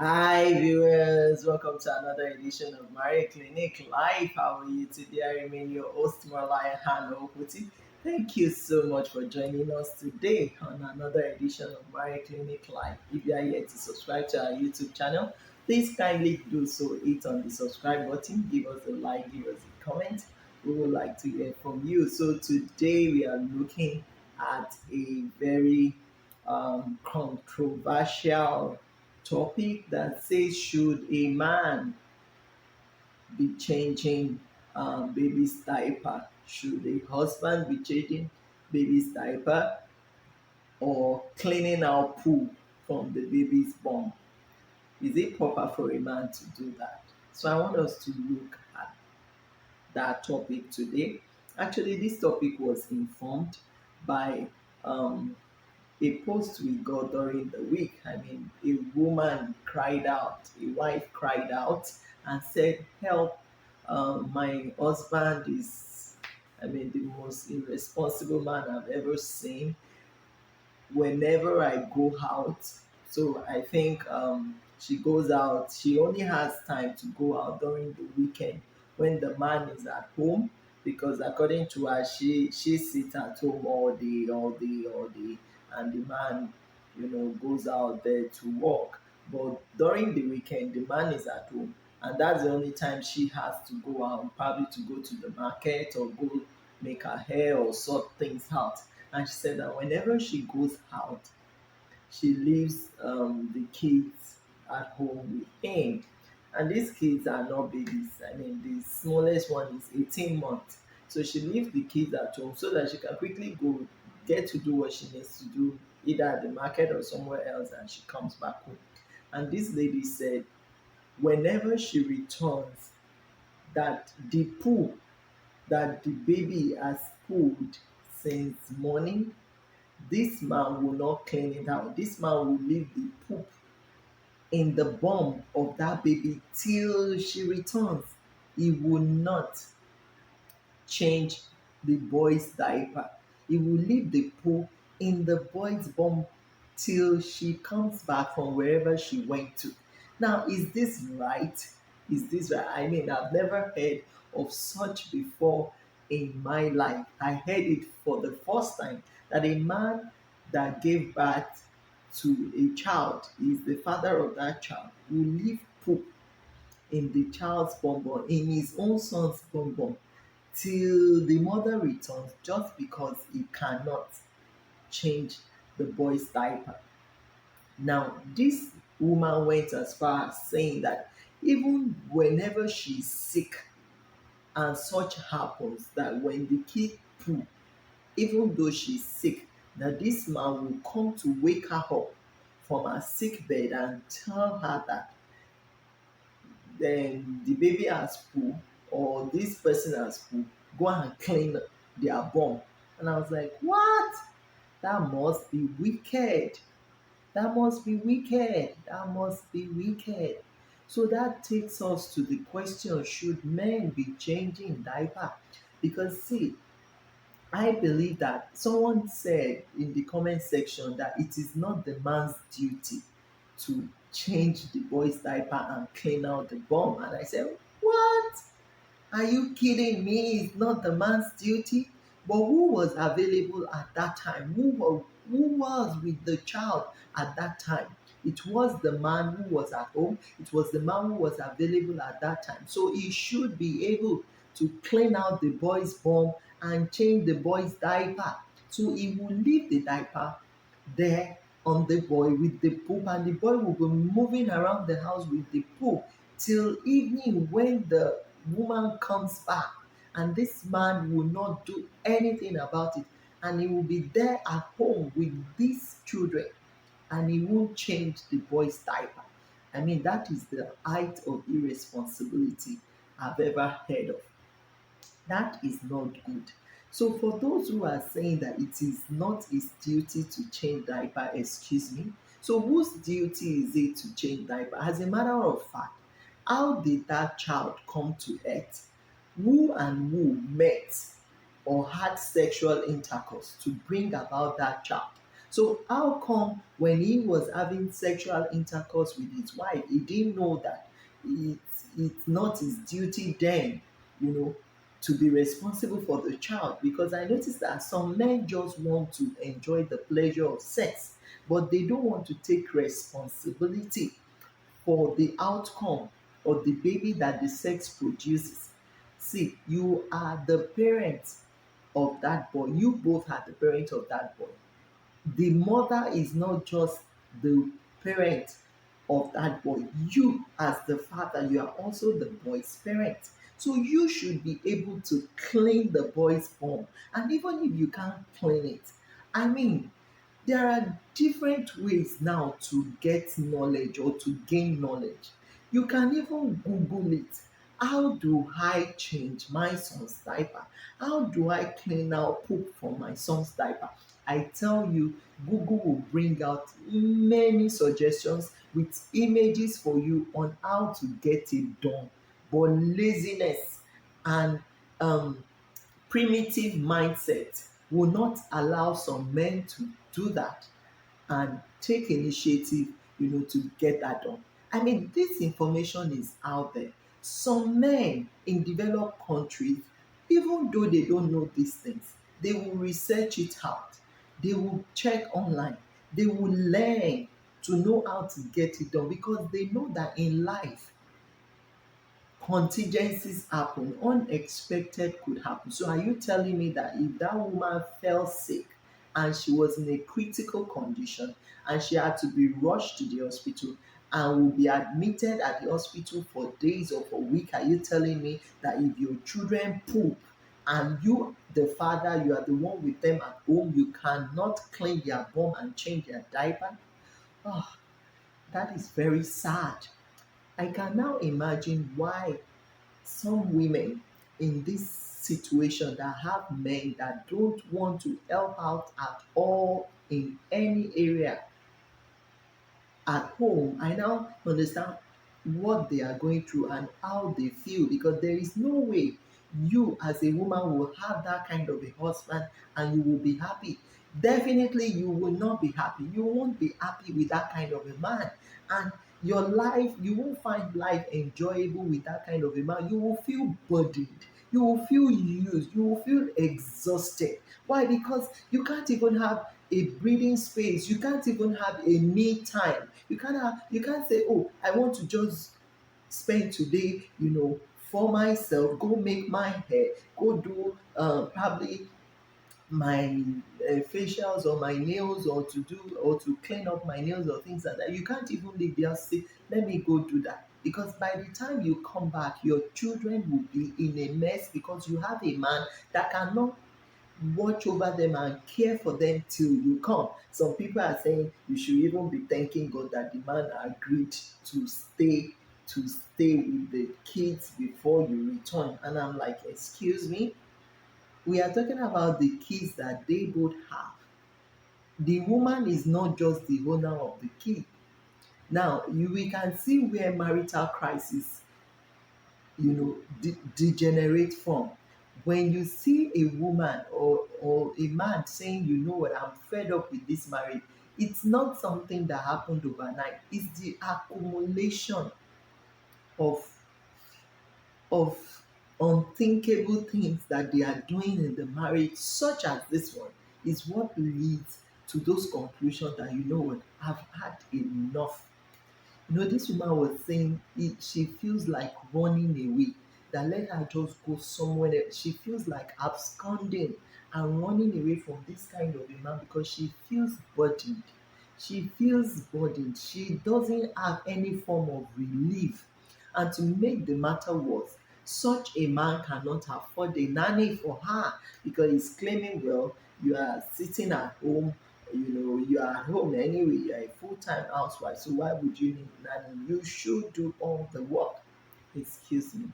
Hi viewers, welcome to another edition of Marie Clinic Live. How are you today? I remain your host Marlaya Han Okuti. Thank you so much for joining us today on another edition of Marie Clinic Live. If you are yet to subscribe to our YouTube channel, please kindly do so. Hit on the subscribe button, give us a like, give us a comment. We would like to hear from you. So today we are looking at a very controversial topic that says, should a man be changing baby's diaper? Should a husband be changing baby's diaper or cleaning out poo from the baby's bum? Is it proper for a man to do that? So I want us to look at that topic today. Actually, this topic was informed by um, a post we got during the week. I mean, a woman cried out, a wife cried out and said, "Help, my husband is, I mean, the most irresponsible man I've ever seen whenever I go out." So I think she goes out, she only has time to go out during the weekend when the man is at home, because according to her, she sits at home all day, and the man, goes out there to work. But during the weekend, the man is at home, and that's the only time she has to go out, probably to go to the market or go make her hair or sort things out. And she said that whenever she goes out, she leaves the kids at home with him. And these kids are not babies. I mean, the smallest one is 18 months. So she leaves the kids at home so that she can quickly go get to do what she needs to do, either at the market or somewhere else, and she comes back home. And this lady said, whenever she returns, that the poo that the baby has pulled since morning, this man will not clean it out. This man will leave the poop in the bum of that baby till she returns. He will not change the boy's diaper. He will leave the poo in the boy's bum till she comes back from wherever she went to. Now, is this right? Is this right? I mean, I've never heard of such before in my life. I heard it for the first time that a man that gave birth to a child, is the father of that child, will leave poop in the child's bonbon, in his own son's bonbon, till the mother returns, just because he cannot change the boy's diaper. Now, this woman went as far as saying that even whenever she's sick and such happens, that when the kid poo, even though she's sick, that this man will come to wake her up from her sick bed and tell her that then the baby has poo, or this person has poo, go and clean their bum. And I was like, what? That must be wicked. That must be wicked. That must be wicked. So that takes us to the question, should men be changing diaper? Because see, I believe that someone said in the comment section that it is not the man's duty to change the boy's diaper and clean out the bum. And I said, what? Are you kidding me? It's not the man's duty. But who was available at that time? Who was with the child at that time? It was the man who was at home. It was the man who was available at that time. So he should be able to clean out the boy's bum and change the boy's diaper. So he will leave the diaper there on the boy with the poop, and the boy will be moving around the house with the poop till evening when the woman comes back, and this man will not do anything about it, and he will be there at home with these children, and he won't change the boy's diaper. I mean, that is the height of irresponsibility I've ever heard of. That is not good. So for those who are saying that it is not his duty to change diaper, excuse me, so whose duty is it to change diaper? As a matter of fact, how did that child come to earth? Who and who met or had sexual intercourse to bring about that child? So how come when he was having sexual intercourse with his wife, he didn't know that it's not his duty then, you know, to be responsible for the child? Because I noticed that some men just want to enjoy the pleasure of sex, but they don't want to take responsibility for the outcome of the baby that the sex produces. See, you are the parent of that boy. You both are the parent of that boy. The mother is not just the parent of that boy. You, as the father, you are also the boy's parent. So you should be able to clean the boy's bum. And even if you can't clean it, I mean, there are different ways now to get knowledge or to gain knowledge. You can even Google it. How do I change my son's diaper? How do I clean out poop from my son's diaper? I tell you, Google will bring out many suggestions with images for you on how to get it done. But laziness and primitive mindset will not allow some men to do that and take initiative, to get that done. I mean, this information is out there. Some men in developed countries, even though they don't know these things, they will research it out. They will check online. They will learn to know how to get it done because they know that in life contingencies happen, unexpected could happen. So are you telling me that if that woman fell sick and she was in a critical condition and she had to be rushed to the hospital and will be admitted at the hospital for days or for weeks, are you telling me that if your children poop and you, the father, you are the one with them at home, you cannot clean their bum and change their diaper? Oh, that is very sad. I can now imagine why some women in this situation that have men that don't want to help out at all in any area at home. I now understand what they are going through and how they feel, because there is no way you as a woman will have that kind of a husband and you will be happy. Definitely you will not be happy. You won't be happy with that kind of a man, and your life, you won't find life enjoyable with that kind of a man. You will feel burdened, you will feel used, you will feel exhausted. Why? Because you can't even have a breathing space, you can't even have a me time. You can't say, oh, I want to just spend today, for myself, go make my hair, go do probably my facials or my nails, or to do or to clean up my nails or things like that. You can't even leave there, say, let me go do that, because by the time you come back, your children will be in a mess because you have a man that cannot watch over them and care for them till you come. Some people are saying you should even be thanking God that the man agreed to stay with the kids before you return. And I'm like, excuse me, we are talking about the kids that they both have. The woman is not just the owner of the kid. Now we can see where marital crisis, degenerate from. When you see a woman or a man saying, you know what, I'm fed up with this marriage, it's not something that happened overnight. It's the accumulation of of unthinkable things that they are doing in the marriage, such as this one, is what leads to those conclusions that, you know what, I've had enough. This woman was saying she feels like running away, that let her just go somewhere else. She feels like absconding and running away from this kind of a man because she feels burdened. She feels burdened. She doesn't have any form of relief. And to make the matter worse, such a man cannot afford a nanny for her because he's claiming, well, you are sitting at home, you are at home anyway, you're a full-time housewife, so why would you need nanny? You should do all the work. Excuse me.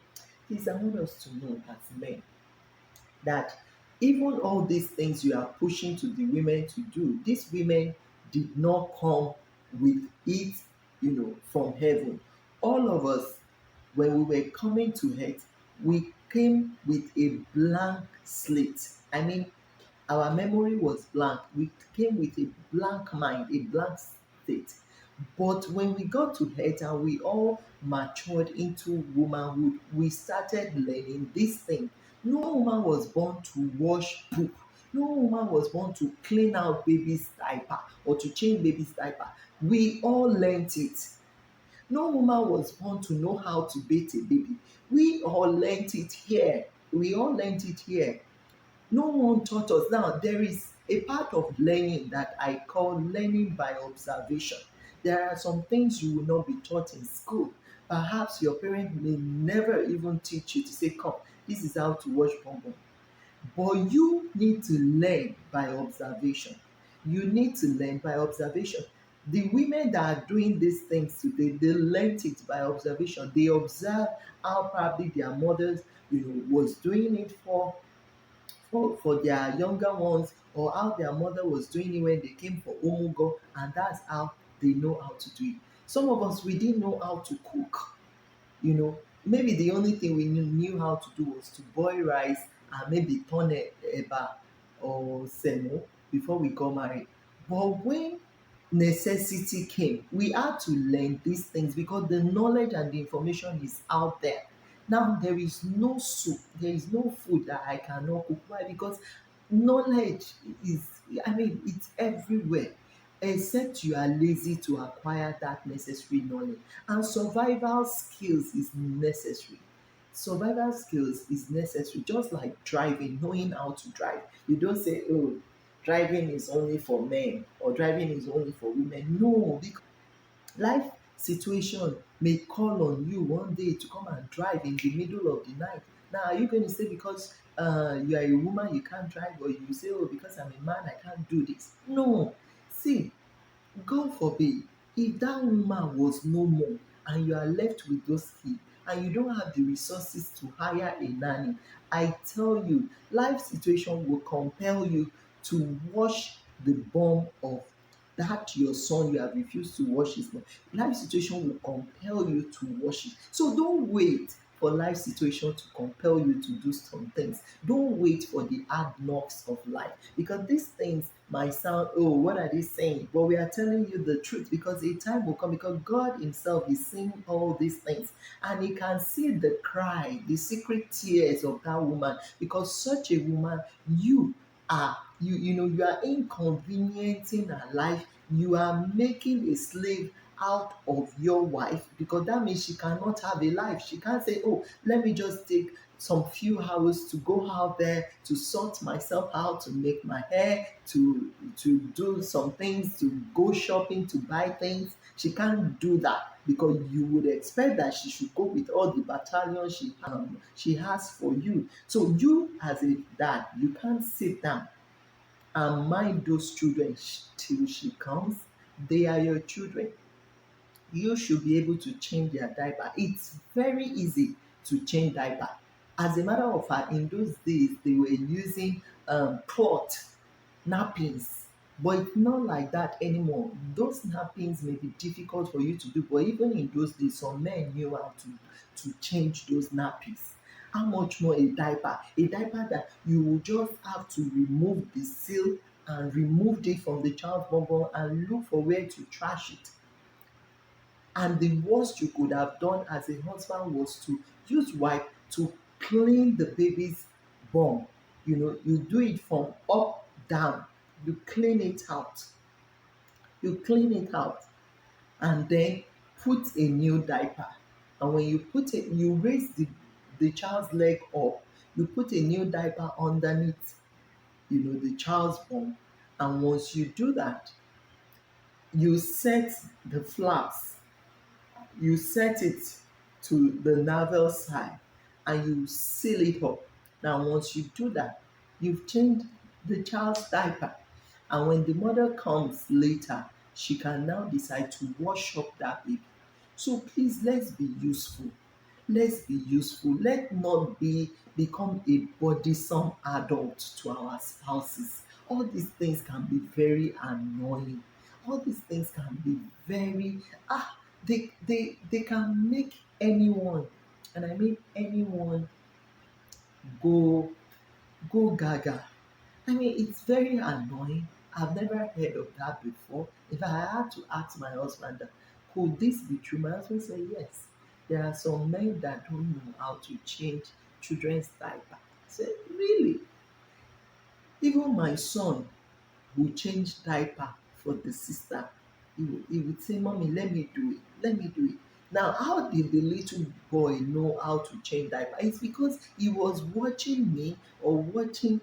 Please, I want us to know as men that even all these things you are pushing to the women to do, these women did not come with it, from heaven. All of us, when we were coming to earth, we came with a blank slate. I mean, Our memory was blank. We came with a blank mind, a blank state. But when we got to health and we all matured into womanhood, we started learning this thing. No woman was born to wash poop. No woman was born to clean out baby's diaper or to change baby's diaper. We all learnt it. No woman was born to know how to bathe a baby. We all learnt it here. We all learnt it here. No one taught us. Now, there is a part of learning that I call learning by observation. There are some things you will not be taught in school. Perhaps your parent may never even teach you to say, come, this is how to wash bonbon. But you need to learn by observation. You need to learn by observation. The women that are doing these things today, they learned it by observation. They observe how probably their mothers, was doing it for their younger ones, or how their mother was doing it when they came for omugo, and that's how they know how to do it. Some of us, we didn't know how to cook. Maybe the only thing we knew how to do was to boil rice and maybe turn eba or semo before we got married. But when necessity came, we had to learn these things because the knowledge and the information is out there. Now there is no soup, there is no food that I cannot cook. Why? Because knowledge is, I mean, it's everywhere, except you are lazy to acquire that necessary knowledge. And survival skills is necessary. Survival skills is necessary, just like driving, knowing how to drive. You don't say, oh, driving is only for men or driving is only for women. No, because life situation may call on you one day to come and drive in the middle of the night. Now, are you going to say because you are a woman you can't drive, or you say, oh, because I'm a man I can't do this? No. See, God forbid, if that woman was no more and you are left with those kids and you don't have the resources to hire a nanny, I tell you, life situation will compel you to wash the bum of that your son you have refused to wash his bum. Life situation will compel you to wash it. So don't wait for life situation to compel you to do some things. Don't wait for the hard knocks of life, because these things might sound, oh, what are they saying? But we are telling you the truth, because a time will come, because God Himself is seeing all these things and He can see the cry, the secret tears of that woman, because such a woman, you are inconveniencing her life. You are making a slave out of your wife, because that means she cannot have a life. She can't say, oh, let me just take some few hours to go out there to sort myself out, to make my hair, to do some things, to go shopping, to buy things. She can't do that, because you would expect that she should go with all the battalion she has for you. So you as a dad, you can't sit down and mind those children till she comes. They are your children. You should be able to change their diaper. It's very easy to change diaper. As a matter of fact, in those days they were using cloth nappies, but it's not like that anymore. Those nappies may be difficult for you to do, but even in those days some men knew how to change those nappies. How much more a diaper? A diaper that you will just have to remove the seal and remove it from the child's bum and look for where to trash it. And the worst you could have done as a husband was to use wipe to clean the baby's bum. You do it from up down. You clean it out. You clean it out and then put a new diaper. And when you put it, you raise the child's leg up. You put a new diaper underneath, the child's bum. And once you do that, you set the flaps, you set it to the navel side, and you seal it up. Now, once you do that, you've changed the child's diaper. And when the mother comes later, she can now decide to wash up that baby. So please, let's be useful. Let's be useful. Let not become a burdensome adult to our spouses. All these things can be very annoying. All these things can be very they can make anyone, and I mean anyone, go gaga. I mean, it's very annoying. I've never heard of that before. If I had to ask my husband, that, could this be true? My husband said, yes. There are some men that don't know how to change children's diaper. I said, really? Even my son will change diaper for the sister. He would say, Mommy, let me do it. Let me do it. Now, how did the little boy know how to change diaper? It's because he was watching me or watching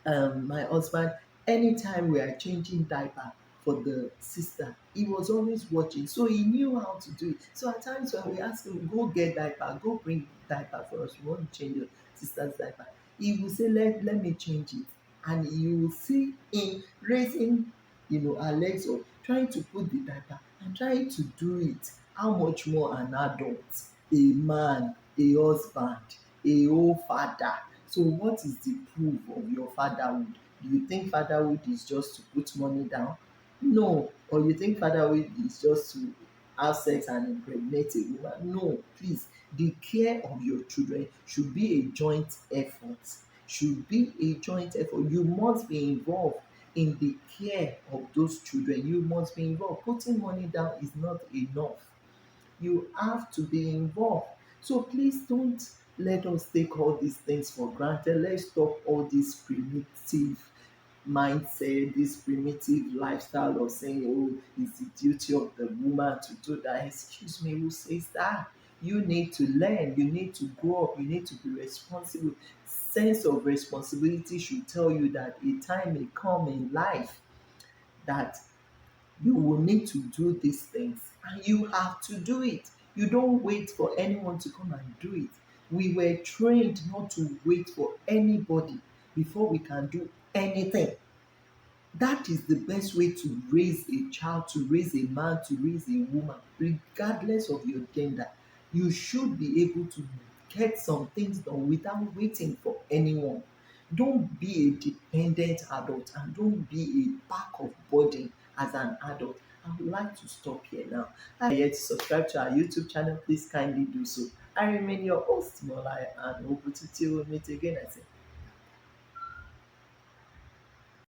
my husband. Anytime we are changing diaper for the sister, he was always watching, so he knew how to do it. So at times when we ask him, go get diaper, go bring diaper for us, we want to change your sister's diaper, he will say, let me change it. And you will see him raising, her legs up, trying to put the diaper and trying to do it. How much more an adult, a man, a husband, a whole father? So what is the proof of your fatherhood? Do you think fatherhood is just to put money down? No. Or you think fatherhood is just to have sex and impregnate a woman? No. Please, the care of your children should be a joint effort. Should be a joint effort. You must be involved in the care of those children. You must be involved. Putting money down is not enough. You have to be involved. So please don't let us take all these things for granted. Let's stop all this primitive mindset, this primitive lifestyle of saying, oh, it's the duty of the woman to do that. Excuse me, who says that? You need to learn, you need to grow up, you need to be responsible. Sense of responsibility should tell you that a time may come in life that you will need to do these things and you have to do it. You don't wait for anyone to come and do it. We were trained not to wait for anybody before we can do anything. That is the best way to raise a child, to raise a man, to raise a woman, regardless of your gender. You should be able to get some things done without waiting for anyone. Don't be a dependent adult and don't be a pack of burden as an adult. I would like to stop here now. If you are yet to subscribe to our YouTube channel, please kindly do so. I remain your host, Molai, and hope to till we meet again. I say